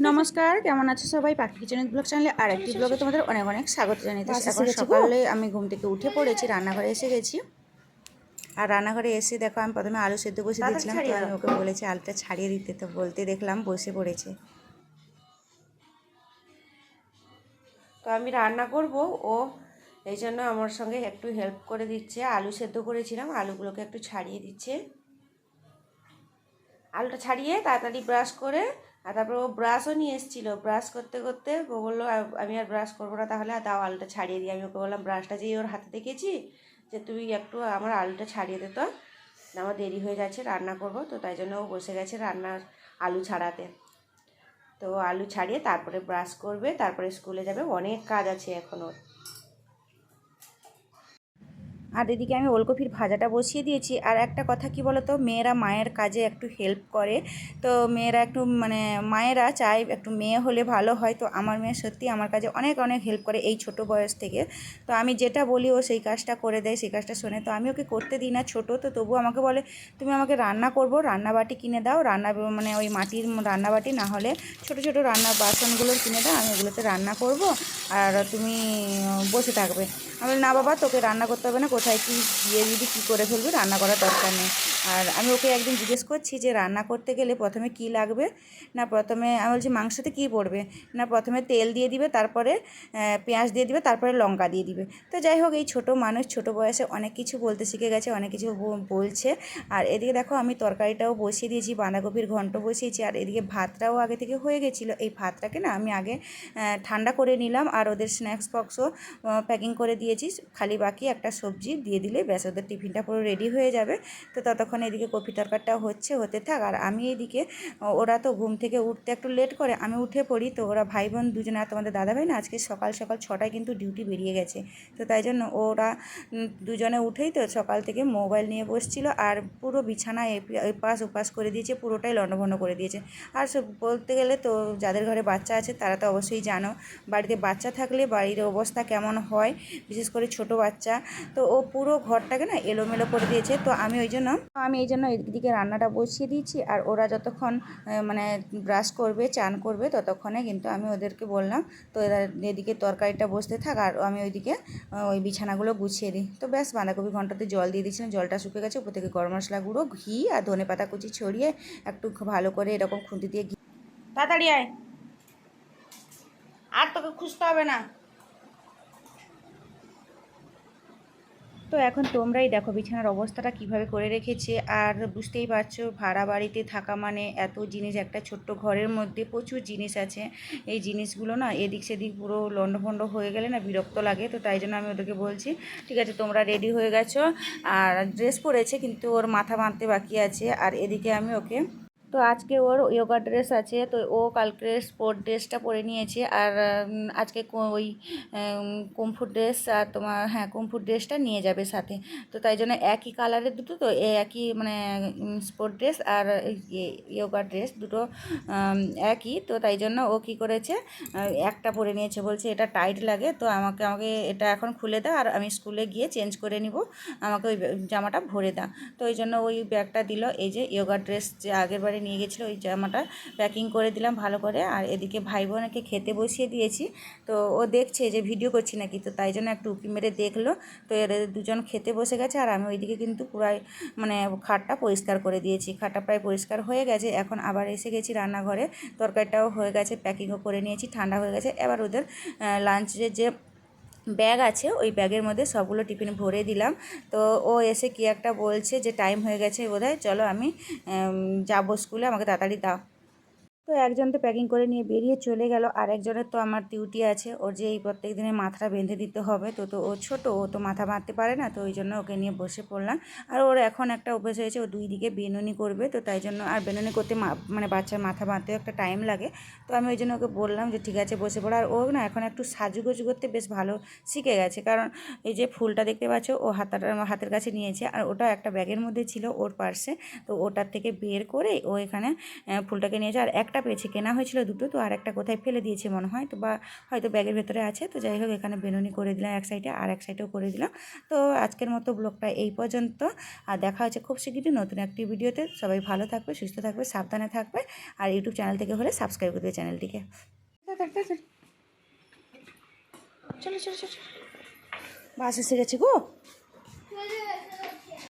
নমস্কার, কেমন আছো সবাই? পাখি কিচেন ব্লগ চ্যানেলে আরেকটি ব্লগে তোমাদের অনেক অনেক স্বাগত জানাচ্ছি। এখন সকালে আমি ঘুম থেকে উঠে পড়েছি, রান্নাঘরে এসে গেছি। আর রান্নাঘরে এসে দেখো আমি প্রথমে আলু সেদ্ধ বসে দিয়েছিলাম, তো আমি ওকে বলেছি আলুটা ছাড়িয়ে দিতে, তো বলতে দেখলাম বসে পড়েছে। তো আমি রান্না করব, ও এই জন্য আমার সঙ্গে একটু হেল্প করে দিচ্ছে। আলু সেদ্ধ করেছিলাম, আলুগুলোকে একটু ছাড়িয়ে দিচ্ছে। আলুটা ছাড়িয়ে তাড়াতাড়ি ব্রাশ করে, আর তারপর ও ব্রাশও নিয়ে এসেছিলো। ব্রাশ করতে করতে ও বললো আমি আর ব্রাশ করবো না, তাহলে দাও আলুটা ছাড়িয়ে দিই। আমি ওকে বললাম ব্রাশটা যেই ওর হাতে দেখেছি যে তুই একটু আমার আলুটা ছাড়িয়ে দে, তো আমার দেরি হয়ে যাচ্ছে, রান্না করব। তো তাই জন্য ও বসে গেছে রান্নার আলু ছাড়াতে। তো আলু ছাড়িয়ে তারপরে ব্রাশ করবে, তারপরে স্কুলে যাবে, অনেক কাজ আছে এখনও। আর এদিকে আমি ওলকপির ভাজাটা বসিয়ে দিয়েছি। আর একটা কথা কি বলো তো, মেয়েরা মায়ের কাজে একটু হেল্প করে, তো মেয়েরা একটু মায়েরা চায় একটু মেয়ে হলে ভালো হয়। তো আমার মেয়ে সত্যি আমার কাজে অনেক অনেক হেল্প করে এই ছোট বয়স থেকে। তো আমি যেটা বলি ও সেই কাজটা করে দেয়, সেই কাজটা শোনে। তো আমি ওকে করতে দিই না, ছোটো তো তবুও আমাকে বলে তুমি আমাকে রান্না করবো, রান্নাবাটি কিনে দাও, ওই মাটির রান্নাবাটি, না হলে ছোটো ছোটো রান্নার বাসনগুলো কিনে দাও, আমি ওগুলোতে রান্না করব আর তুমি বসে থাকবে। আমি বলি না বাবা, তোকে রান্না করতে হবে না, কোথায় কী দিয়ে দিবি, কী করে ফেলবি, রান্না করার দরকার নেই। আর আমি ওকে একদিন জিজ্ঞেস করছি যে রান্না করতে গেলে প্রথমে কি লাগবে, না প্রথমে আমি বলছি মাংসতে কী পড়বে, না প্রথমে তেল দিয়ে দিবে, তারপরে পেঁয়াজ দিয়ে দিবে, তারপরে লঙ্কা দিয়ে দিবে। তো যাই হোক, এই ছোটো মানুষ ছোটো বয়সে অনেক কিছু বলতে শিখে গেছে, অনেক কিছু বলছে। আর এদিকে দেখো আমি তরকারিটাও বসিয়ে দিয়েছি, বাঁধাকপির ঘন্ট বসিয়েছি। আর এদিকে ভাতটাও আগে থেকে হয়ে গেছিলো। এই ভাতটাকে না আমি আগে ঠান্ডা করে নিলাম, আর ওদের স্ন্যাক্স বক্সও প্যাকিং করে দিয়েছি। খালি বাকি একটা সবজি দিয়ে দিলে ব্যাস ওদের টিফিনটা পুরো রেডি হয়ে যাবে। তো ততক্ষণ এদিকে কপি তরকারিটা হতে থাক। আর আমি এইদিকে ওরা তো ঘুম থেকে উঠতে একটু লেট করে, আমি উঠে পড়ি। তো ওরা ভাই বোন দুজনে, আর তোমাদের দাদাভাই না আজকে সকাল সকাল 6টায় কিন্তু ডিউটি বেরিয়ে গেছে। তো তাই জন্য ওরা দুজনে উঠেই তো সকাল থেকে মোবাইল নিয়ে বসছিল, আর পুরো বিছানা এপাশ ওপাশ করে দিয়েছে, পুরোটাই লণ্ডভণ্ড করে দিয়েছে। আর সব বলতে গেলে তো যাদের ঘরে বাচ্চা আছে তারা তো অবশ্যই জানো, বাড়িতে বাচ্চা থাকলে বাড়ির অবস্থা কেমন হয়, বিশেষ করে ছোট বাচ্চা। তো ও পুরো ঘরটাকে না এলোমেলো করে দিয়েছে। তো আমি এই জন্য এদিকে রান্নাটা বসিয়ে দিয়েছি। আর ওরা যতক্ষণ ব্রাশ করবে, চান করবে, ততক্ষণে কিন্তু আমি ওদেরকে বললাম তো এরা এদিকে তরকারিটা বসতে থাক, আর আমি ওইদিকে ওই বিছানাগুলো গুছিয়ে দিই। তো ব্যাস বাঁধাকপি ঘন্টাতে জল দিয়ে দিয়েছিলাম, জলটা শুকে গেছে। উপর থেকে গরম মশলা গুঁড়ো, ঘি আর ধনেপাতা কুচি ছড়িয়ে একটু ভালো করে এরকম খুন্তি দিয়ে তাড়াতাড়ি আয়, আর তোকে খুঁজতে হবে না। তো এখন তোমরাই দেখো বিছানার অবস্থাটা কিভাবে করে রেখেছে। আর বুঝতেই পারছো ভাড়া বাড়িতে থাকা মানে এত জিনিস, একটা ছোট্ট ঘরের মধ্যে প্রচুর জিনিস আছে। এই জিনিসগুলো না এদিক সেদিক পুরো লণ্ডভণ্ড হয়ে গেলে না বিরক্ত লাগে। তো তাই জন্য আমি ওদেরকে বলছি ঠিক আছে তোমরা রেডি হয়ে গেছো। আর ড্রেস পরেছে কিন্তু ওর মাথা বাঁধতে বাকি আছে। আর এদিকে আমি ওকে, তো আজকে ওর যোগা ড্রেস আছে, তো ও কালকে স্পোর্ট ড্রেসটা পরে নিয়েছে। আর আজকে ওই কমফোর্ট ড্রেস, আর তোমার কমফোর্ট ড্রেসটা নিয়ে যাবে সাথে। তো তাই জন্য একই কালারের দুটো, তো একই স্পোর্ট ড্রেস আর যোগা ড্রেস দুটো একই। তো তাই জন্য ও কী করেছে, একটা পরে নিয়েছে, বলছে এটা টাইট লাগে, তো আমাকে এটা এখন খুলে দাও, আর আমি স্কুলে গিয়ে চেঞ্জ করে নিব, আমাকে ওই জামাটা ভরে দাও। তো ওই জন্য ওই ব্যাগটা দিল, এই যে যোগা ড্রেস যে আগের বারে নিয়ে গেছিলো ওই জামাটা প্যাকিং করে দিলাম ভালো করে। আর এদিকে ভাই বোনকে খেতে বসিয়ে দিয়েছি। তো ও দেখছে যে ভিডিও করছি নাকি, তো তাই জন্য একটু উঁকি মেরে দেখলো। তো এর দুজন খেতে বসে গেছে, আর আমি ওইদিকে কিন্তু পুরাই খাটটা পরিষ্কার করে দিয়েছি। খাটটা প্রায় পরিষ্কার হয়ে গেছে, এখন আবার এসে গেছি রান্নাঘরে। তরকারিটাও হয়ে গেছে, প্যাকিংও করে নিয়েছি, ঠান্ডা হয়ে গেছে। এবার ওদের লাঞ্চের যে ব্যাগ আছে ওই ব্যাগের মধ্যে সবগুলো টিফিন ভরে দিলাম। তো ও এসে কি একটা বলছে যে টাইম হয়ে গেছে বোধহয়, চলো আমি যাবো স্কুলে, আমাকে তাড়াতাড়ি দাও। তো একজন তো প্যাকিং করে নিয়ে বেরিয়ে চলে গেল, আর একজনের তো আমার ডিউটি আছে, ওর যে এই প্রত্যেক দিনের মাথাটা বেঁধে দিতে হবে। তো ও ছোটো, ও তো মাথা বাঁধতে পারে না, তো ওই জন্য ওকে নিয়ে বসে পড়লাম। আর ওর এখন একটা অভ্যাস হয়েছে, ও দুই দিকে বেনুনি করবে। তো তাই জন্য, আর বেনুনি করতে বাচ্চার মাথা বাঁধতেও একটা টাইম লাগে। তো আমি ওই জন্য ওকে বললাম যে ঠিক আছে বসে পড়ো। আর ও না এখন একটু সাজুগুজু করতে বেশ ভালো শিখে গেছে, কারণ এই যে ফুলটা দেখতে পাচ্ছ ও হাতের কাছে নিয়েছে, আর ওটা একটা ব্যাগের মধ্যে ছিল ওর পার্সে। তো ওটার থেকে বের করে ও এখানে ফুলটাকে নিয়েছে। আর একটা পেয়েছে, কেনা হয়েছিল দুটো, তো আর একটা কোথায় ফেলে দিয়েছে মনে হয়, তো বা হয়তো ব্যাগের ভেতরে আছে। তো যাই হোক, এখানে বেনুনি করে দিলাম এক সাইডে, আর এক সাইডেও করে দিলাম। তো আজকের মতো ব্লগটা এই পর্যন্ত, আর দেখা হচ্ছে খুব শীঘ্রই নতুন একটি ভিডিওতে। সবাই ভালো থাকবে, সুস্থ থাকবে, সাবধানে থাকবে, আর ইউটিউব চ্যানেল থেকে হলে সাবস্ক্রাইব করবে চ্যানেলটিকে। চলো চলো চলো, বাস এসে গেছে গো।